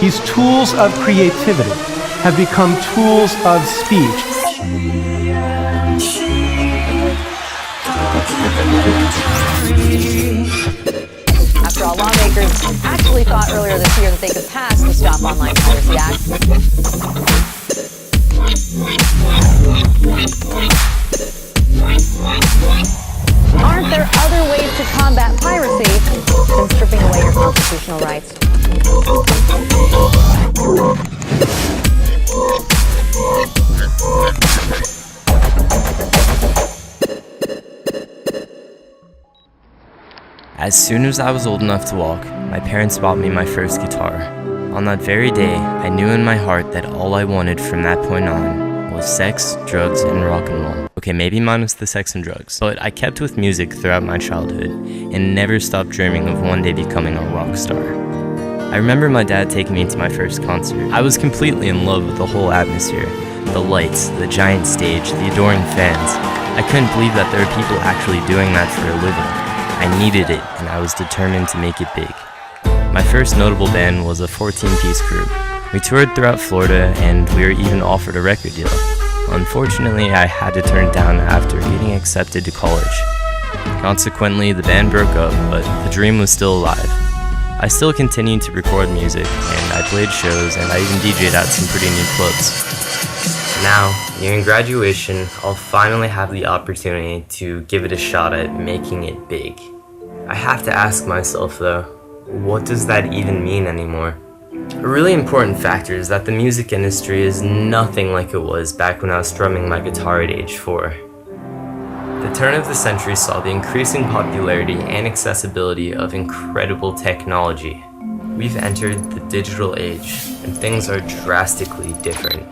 These tools of creativity have become tools of speech. After all, lawmakers actually thought earlier this year that they could pass the Stop Online Piracy Act. Aren't there other ways to combat piracy than stripping away your constitutional rights? As soon as I was old enough to walk, my parents bought me my first guitar. On that very day, I knew in my heart that all I wanted from that point on was sex, drugs, and rock and roll. Okay, maybe minus the sex and drugs. But I kept with music throughout my childhood and never stopped dreaming of one day becoming a rock star. I remember my dad taking me to my first concert. I was completely in love with the whole atmosphere. The lights, the giant stage, the adoring fans. I couldn't believe that there were people actually doing that for a living. I needed it, and I was determined to make it big. My first notable band was a 14-piece crew. We toured throughout Florida, and we were even offered a record deal. Unfortunately, I had to turn it down after getting accepted to college. Consequently, the band broke up, but the dream was still alive. I still continued to record music, and I played shows, and I even DJ'd at some pretty neat clubs. Now, nearing graduation, I'll finally have the opportunity to give it a shot at making it big. I have to ask myself though, what does that even mean anymore? A really important factor is that the music industry is nothing like it was back when I was strumming my guitar at age 4. The turn of the century saw the increasing popularity and accessibility of incredible technology. We've entered the digital age, and things are drastically different.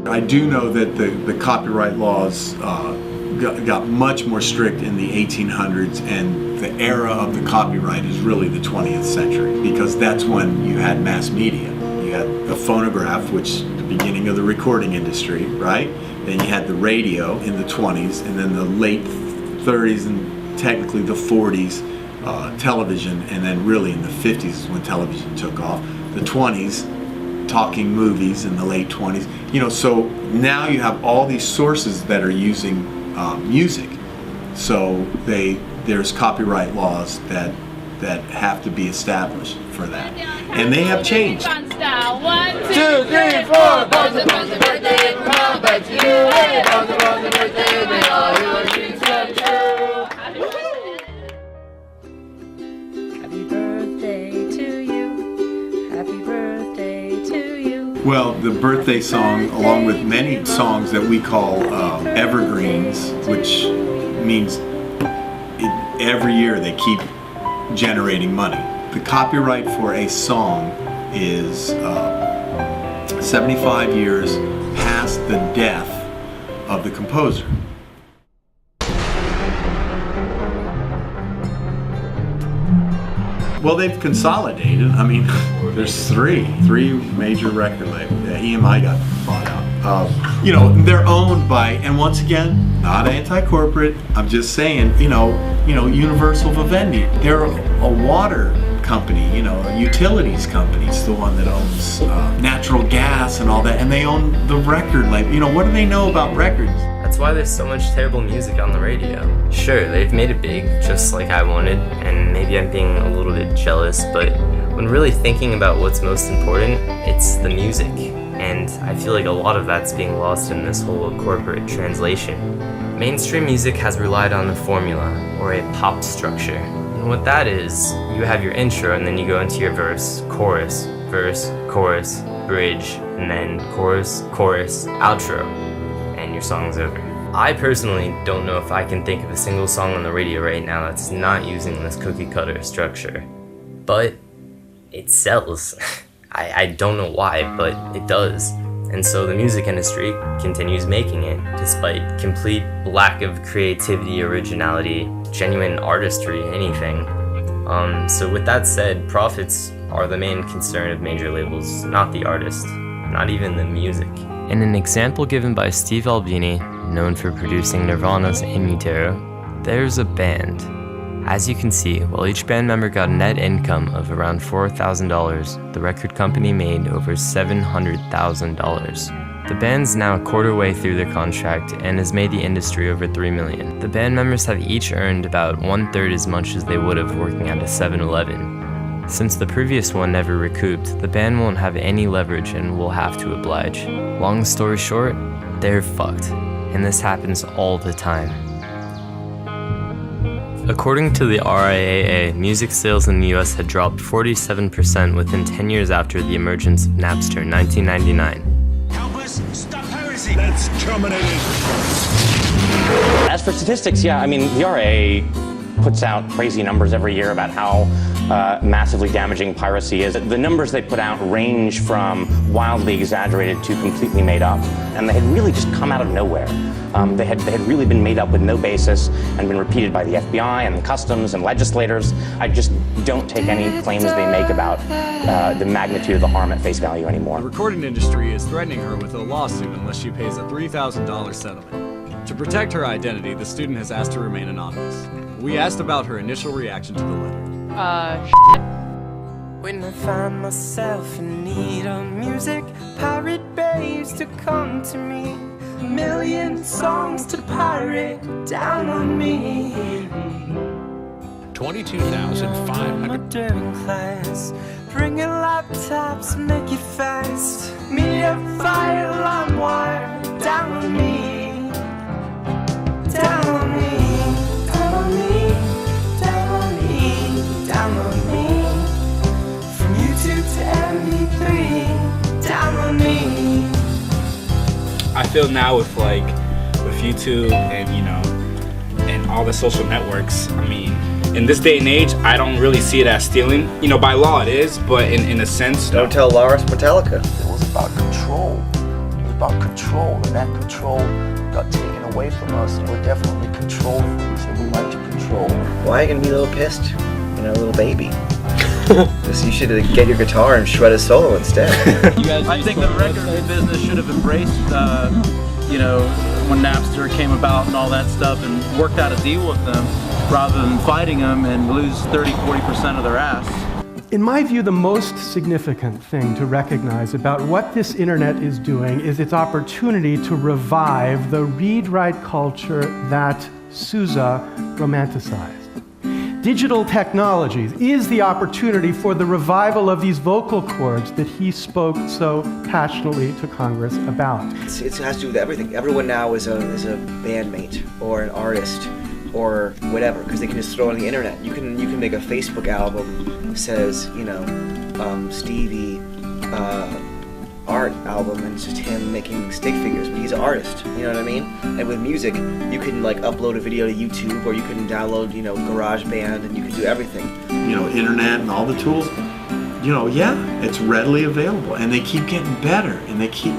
I do know that the copyright laws got much more strict in the 1800s, and the era of the copyright is really the 20th century, because that's when you had mass media. You had the phonograph, which is the beginning of the recording industry, right? Then you had the radio in the 20s, and then the late 30s and technically the 40s, television, and then really in the 50s is when television took off. The 20s, talking movies in the late 20s. You know, so now you have all these sources that are using music. So there's copyright laws that have to be established for that. And they have changed. 1, 2, 3, 4. Birthday, birthday, come back to you. Hey, birthday, may all your dreams come true. Happy birthday to you. Happy birthday to you. Well, the birthday song, along with many songs that we call evergreens, which means every year they keep generating money. The copyright for a song is 75 years past the death of the composer. Well, they've consolidated. I mean, there's three major record labels. EMI got bought out. You know, they're owned by, and once again, not anti-corporate. I'm just saying, you know, Universal Vivendi. They're a water company, you know, a utilities company. It's the one that owns natural gas and all that, and they own the record label. You know, what do they know about records? That's why there's so much terrible music on the radio. Sure, they've made it big, just like I wanted, and maybe I'm being a little bit jealous, but when really thinking about what's most important, it's the music. And I feel like a lot of that's being lost in this whole corporate translation. Mainstream music has relied on a formula, or a pop structure. And what that is, you have your intro, and then you go into your verse, chorus, bridge, and then chorus, outro. And your song's over. I personally don't know if I can think of a single song on the radio right now that's not using this cookie cutter structure. But it sells. I don't know why, but it does. And so the music industry continues making it, despite complete lack of creativity, originality, genuine artistry, anything. So with that said, profits are the main concern of major labels, not the artist, not even the music. In an example given by Steve Albini, known for producing Nirvana's In Utero, there's a band. As you can see, while each band member got a net income of around $4,000, the record company made over $700,000. The band's now a quarter way through their contract and has made the industry over $3 million. The band members have each earned about 1/3 as much as they would have working at a 7-Eleven. Since the previous one never recouped, the band won't have any leverage and will have to oblige. Long story short, they're fucked, and this happens all the time. According to the RIAA, music sales in the US had dropped 47% within 10 years after the emergence of Napster in 1999. Help us stop piracy. Let's terminate it. As for statistics, yeah, I mean, the RIAA puts out crazy numbers every year about how massively damaging piracy is. The numbers they put out range from wildly exaggerated to completely made up, and they had really just come out of nowhere. They had really been made up with no basis and been repeated by the FBI and customs and legislators. I just don't take any claims they make about the magnitude of the harm at face value anymore. The recording industry is threatening her with a lawsuit unless she pays a $3,000 settlement. To protect her identity, the student has asked to remain anonymous. We asked about her initial reaction to the letter. When I find myself in need of music, pirate babes to come to me, a million songs to pirate down on me. 22,500. During class, bringing laptops, make it fast. Media fire alarm wire down on me, down on me, down on me, down on me, down on me. From YouTube to MP3, down on me. I feel now with YouTube and and all the social networks, I mean, in this day and age, I don't really see it as stealing. By law it is, but in a sense, don't tell Lars Metallica. It was about control. It was about control, and that control got taken away from us. And we're definitely controlfreaks, and we like to control. Why are you gonna be a little pissed? A little baby. You should get your guitar and shred a solo instead. I think the record business should have embraced, when Napster came about and all that stuff, and worked out a deal with them rather than fighting them and lose 30-40% of their ass. In my view, the most significant thing to recognize about what this internet is doing is its opportunity to revive the read-write culture that Sousa romanticized. Digital technologies is the opportunity for the revival of these vocal cords that he spoke so passionately to Congress about. It has to do with everything. Everyone now is a bandmate or an artist or whatever, because they can just throw it on the internet. You can make a Facebook album that says, Stevie art album, and it's just him making stick figures, but he's an artist, you know what I mean? And with music, you can upload a video to YouTube, or you can download, GarageBand, and you can do everything. Internet and all the tools, it's readily available, and they keep getting better, and they keep,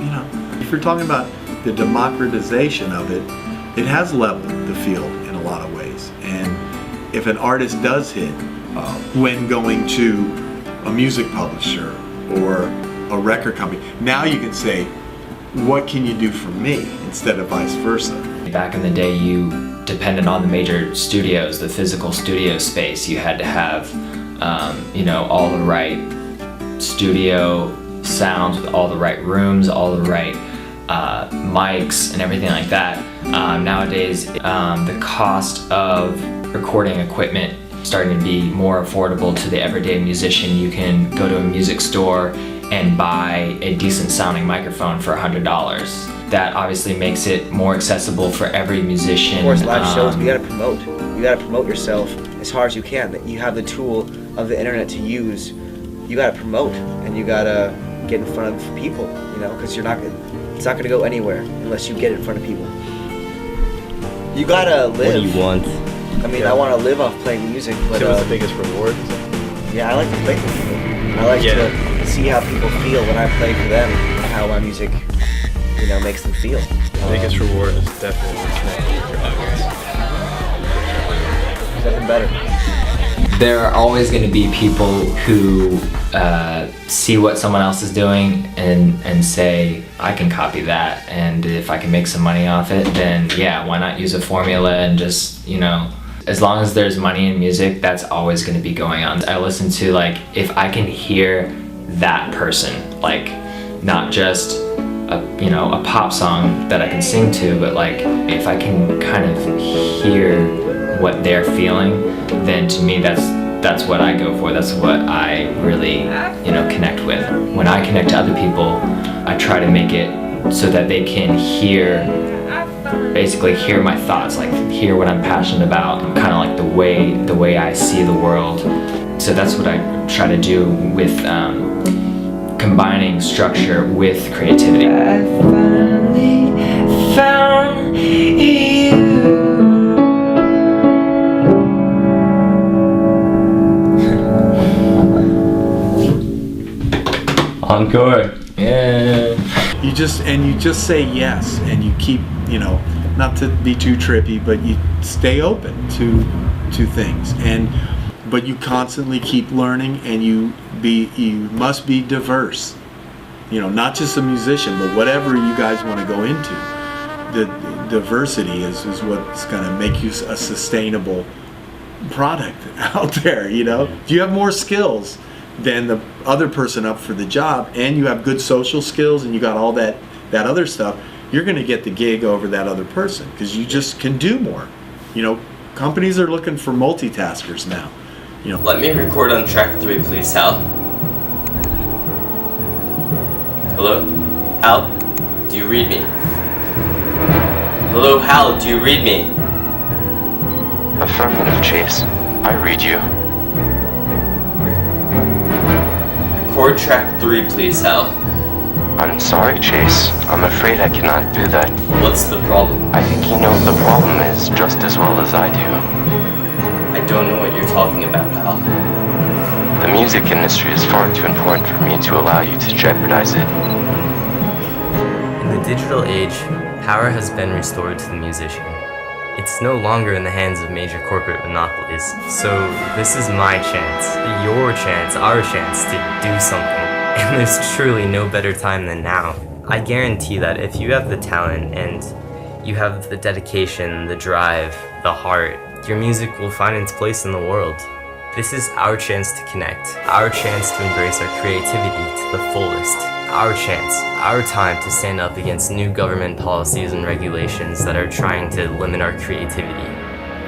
if you're talking about the democratization of it, it has leveled the field in a lot of ways. And if an artist does hit, when going to a music publisher or a record company, now you can say, what can you do for me, instead of vice versa. Back in the day, you depended on the major studios, the physical studio space. You had to have all the right studio sounds with all the right rooms, all the right mics and everything like that. Nowadays, the cost of recording equipment is starting to be more affordable to the everyday musician. You can go to a music store and buy a decent sounding microphone for $100. That obviously makes it more accessible for every musician. Of course, live shows, you gotta promote. You gotta promote yourself as hard as you can. That you have the tool of the internet to use. You gotta promote, and you gotta get in front of people, because it's not gonna go anywhere unless you get in front of people. You gotta live. What do you want? I wanna live off playing music, but what's the biggest reward? Yeah, I like to play for people. I like to see how people feel when I play for them, and how my music, makes them feel. The biggest reward is definitely connecting with your audience. There's nothing better. There are always going to be people who see what someone else is doing and say, I can copy that, and if I can make some money off it, then yeah, why not use a formula and just, you know, as long as there's money in music, that's always going to be going on. I listen to, like, if I can hear that person, like, not just a pop song that I can sing to, but like if I can kind of hear what they're feeling, then to me that's what I go for. That's what I really, connect with. When I connect to other people, I try to make it so that they can basically hear my thoughts, like hear what I'm passionate about, kind of like the way I see the world. So that's what I try to do with combining structure with creativity. I finally found you. Encore. Yeah. You just say yes, and you keep, not to be too trippy, but you stay open to things, but you constantly keep learning, and you must be diverse. Not just a musician, but whatever you guys want to go into. The diversity is what's going to make you a sustainable product out there. If you have more skills than the other person up for the job, and you have good social skills, and you got all that other stuff, you're going to get the gig over that other person because you just can do more. Companies are looking for multitaskers now. Let me record on track 3, please, Hal. Hello? Hal? Do you read me? Hello, Hal, do you read me? Affirmative, Chase. I read you. Record track 3, please, Hal. I'm sorry, Chase. I'm afraid I cannot do that. What's the problem? I think you know what the problem is just as well as I do. I don't know what you're talking about, Hal. The music industry is far too important for me to allow you to jeopardize it. In the digital age, power has been restored to the musician. It's no longer in the hands of major corporate monopolies. So this is my chance, your chance, our chance to do something. And there's truly no better time than now. I guarantee that if you have the talent and you have the dedication, the drive, the heart, your music will find its place in the world. This is our chance to connect, our chance to embrace our creativity to the fullest, our chance, our time to stand up against new government policies and regulations that are trying to limit our creativity.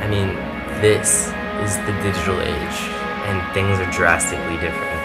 I mean, this is the digital age, and things are drastically different.